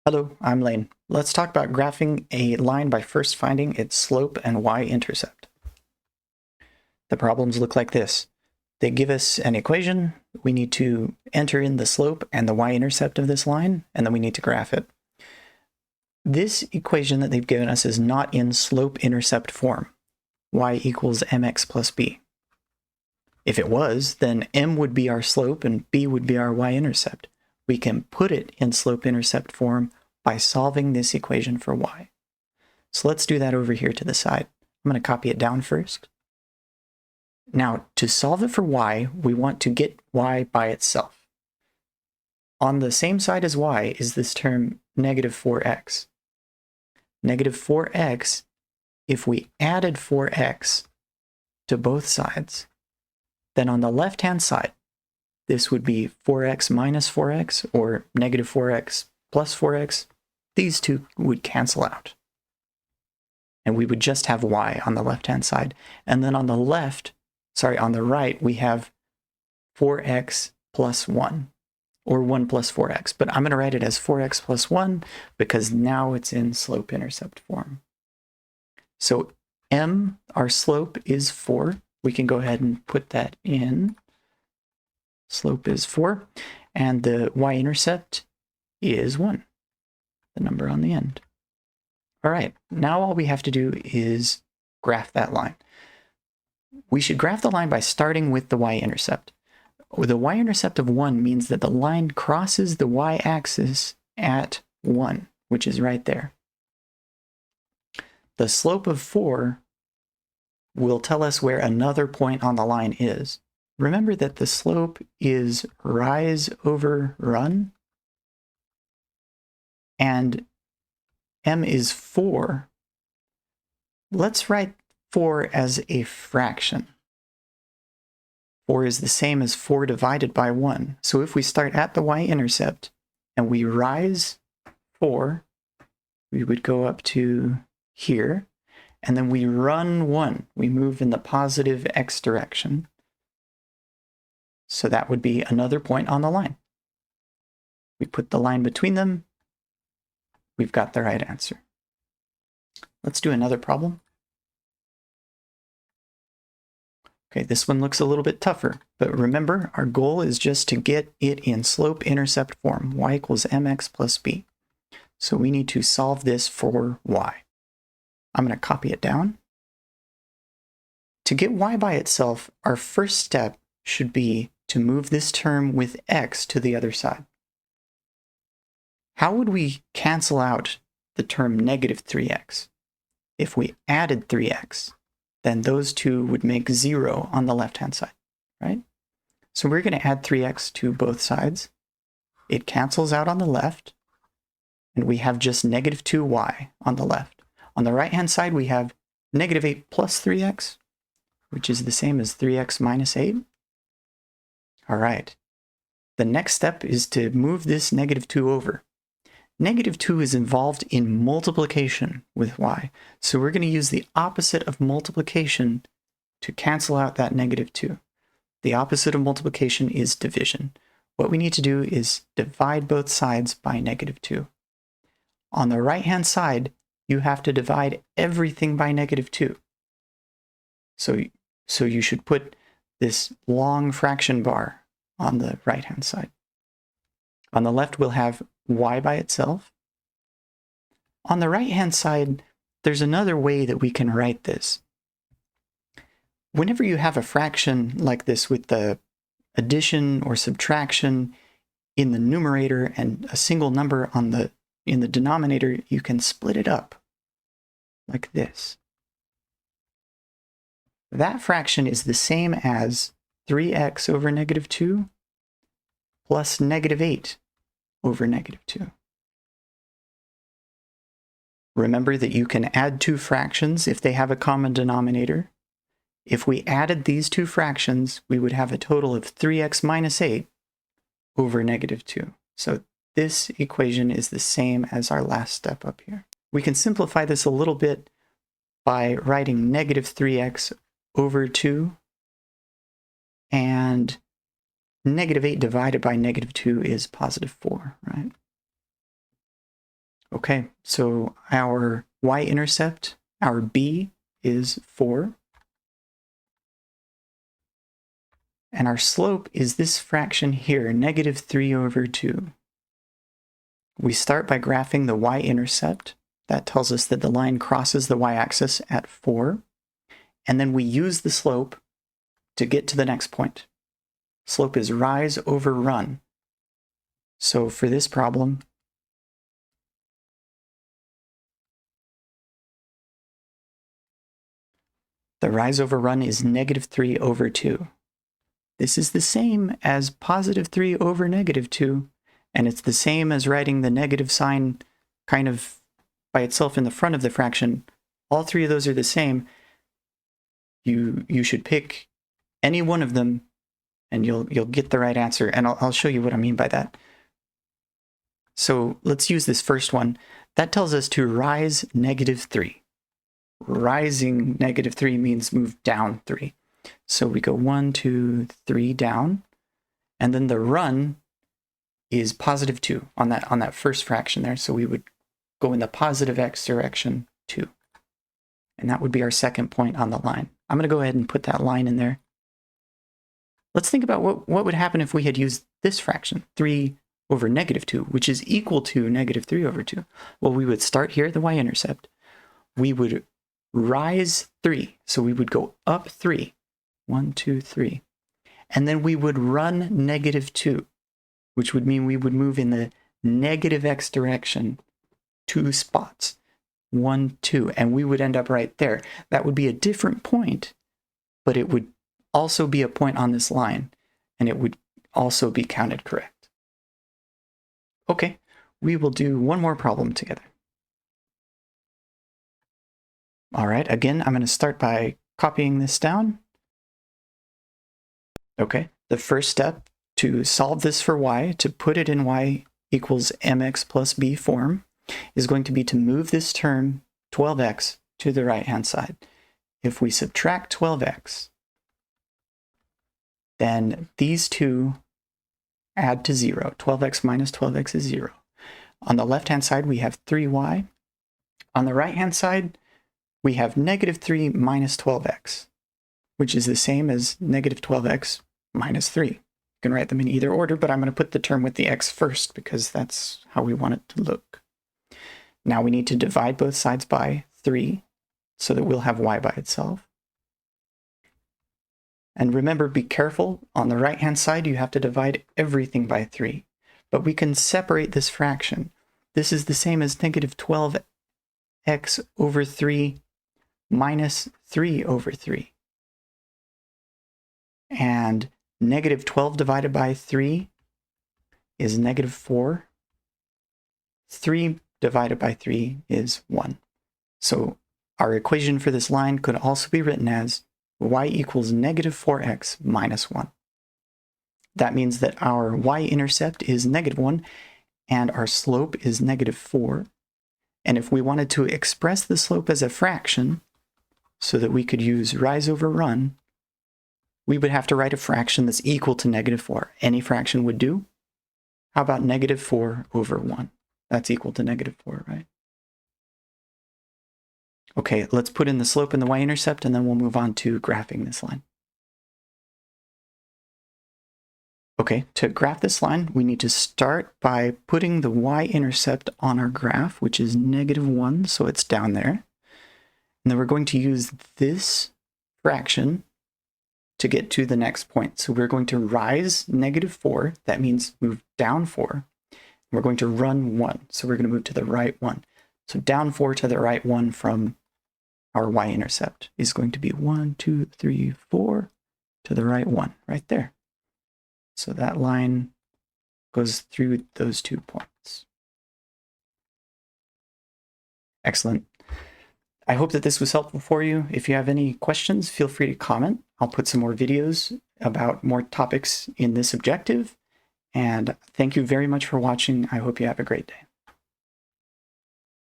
Hello, I'm Lane. Let's talk about graphing a line by first finding its slope and y-intercept. The problems look like this. They give us an equation, we need to enter in the slope and the y-intercept of this line, and then we need to graph it. This equation that they've given us is not in slope-intercept form, y equals mx plus b. If it was, then m would be our slope and b would be our y-intercept. We can put it in slope-intercept form by solving this equation for y. So let's do that over here to the side. I'm going to copy it down first. Now, to solve it for y, we want to get y by itself. On the same side as y is this term negative 4x. Negative 4x, if we added 4x to both sides, then on the left-hand side, this would be 4x minus 4x, or negative 4x plus 4x. These two would cancel out. And we would just have y on the left-hand side. And then on the on the right, we have 4x plus 1, or 1 plus 4x. But I'm going to write it as 4x plus 1 because now it's in slope-intercept form. So m, our slope, is 4. We can go ahead and put that in. Slope is 4, and the y-intercept is 1, the number on the end. All right, now all we have to do is graph that line. We should graph the line by starting with the y-intercept. The y-intercept of 1 means that the line crosses the y-axis at 1, which is right there. The slope of 4 will tell us where another point on the line is. Remember that the slope is rise over run, and m is 4. Let's write 4 as a fraction. 4 is the same as 4 divided by 1. So if we start at the y-intercept and we rise 4, we would go up to here, and then we run 1. We move in the positive x direction. So that would be another point on the line. We put the line between them. We've got the right answer. Let's do another problem. Okay, this one looks a little bit tougher, but remember, our goal is just to get it in slope-intercept form, y equals mx plus b. So we need to solve this for y. I'm going to copy it down. To get y by itself, our first step should be to move this term with x to the other side. How would we cancel out the term negative 3x? If we added 3x, then those two would make 0 on the left-hand side, right? So we're going to add 3x to both sides. It cancels out on the left, and we have just negative 2y on the left. On the right-hand side, we have negative 8 plus 3x, which is the same as 3x minus 8. All right, the next step is to move this negative 2 over. Negative 2 is involved in multiplication with y, so we're going to use the opposite of multiplication to cancel out that negative 2. The opposite of multiplication is division. What we need to do is divide both sides by negative 2. On the right-hand side, you have to divide everything by negative 2. So you should put this long fraction bar on the right-hand side. On the left, we'll have y by itself. On the right-hand side, there's another way that we can write this. Whenever you have a fraction like this with the addition or subtraction in the numerator and a single number in the denominator, you can split it up like this. That fraction is the same as 3x over negative 2 plus negative 8 over negative 2. Remember that you can add two fractions if they have a common denominator. If we added these two fractions, we would have a total of 3x minus 8 over negative 2. So this equation is the same as our last step up here. We can simplify this a little bit by writing negative 3x over 2, and negative 8 divided by negative 2 is positive 4, right? Okay, so our y-intercept, our b, is 4. And our slope is this fraction here, negative 3 over 2. We start by graphing the y-intercept. That tells us that the line crosses the y-axis at 4. And then we use the slope to get to the next point. Slope is rise over run. So for this problem, the rise over run is negative 3 over 2. This is the same as positive 3 over negative 2, and it's the same as writing the negative sign kind of by itself in the front of the fraction. All three of those are the same. You should pick any one of them, and you'll get the right answer, and I'll show you what I mean by that. So let's use this first one. That tells us to rise negative 3. Rising negative 3 means move down 3. So we go 1, 2, 3 down, and then the run is positive 2 on that first fraction there. So we would go in the positive x direction 2. And that would be our second point on the line. I'm going to go ahead and put that line in there. Let's think about what would happen if we had used this fraction, 3 over negative 2, which is equal to negative 3 over 2. Well, we would start here at the y-intercept. We would rise 3. So we would go up 3. 1, 2, 3. And then we would run negative 2, which would mean we would move in the negative x direction 2 spots. 1, 2. And we would end up right there. That would be a different point, but it would also be a point on this line, and it would also be counted correct. Okay, we will do one more problem together. All right, again, I'm going to start by copying this down. Okay, the first step to solve this for y, to put it in y equals mx plus b form, is going to be to move this term, 12x, to the right-hand side. If we subtract 12x, then these two add to 0. 12x minus 12x is 0. On the left-hand side, we have 3y. On the right-hand side, we have negative 3 minus 12x, which is the same as negative 12x minus 3. You can write them in either order, but I'm going to put the term with the x first because that's how we want it to look. Now we need to divide both sides by 3 so that we'll have y by itself. And remember, be careful. On the right-hand side, you have to divide everything by 3. But we can separate this fraction. This is the same as negative 12x over 3 minus 3 over 3. And negative 12 divided by 3 is negative 4. 3 divided by 3 is 1. So our equation for this line could also be written as y equals negative 4x minus 1. That means that our y-intercept is negative 1 and our slope is negative 4. And if we wanted to express the slope as a fraction so that we could use rise over run, we would have to write a fraction that's equal to negative 4. Any fraction would do. How about negative 4 over 1? That's equal to negative 4, right? Okay, let's put in the slope and the y-intercept, and then we'll move on to graphing this line. Okay, to graph this line, we need to start by putting the y-intercept on our graph, which is negative 1, so it's down there. And then we're going to use this fraction to get to the next point. So we're going to rise negative 4, that means move down 4. We're going to run 1, so we're going to move to the right 1. So down 4 to the right 1 from our y-intercept is going to be 1, 2, 3, 4 to the right 1, right there. So that line goes through those 2 points. Excellent. I hope that this was helpful for you. If you have any questions, feel free to comment. I'll put some more videos about more topics in this objective. And thank you very much for watching. I hope you have a great day.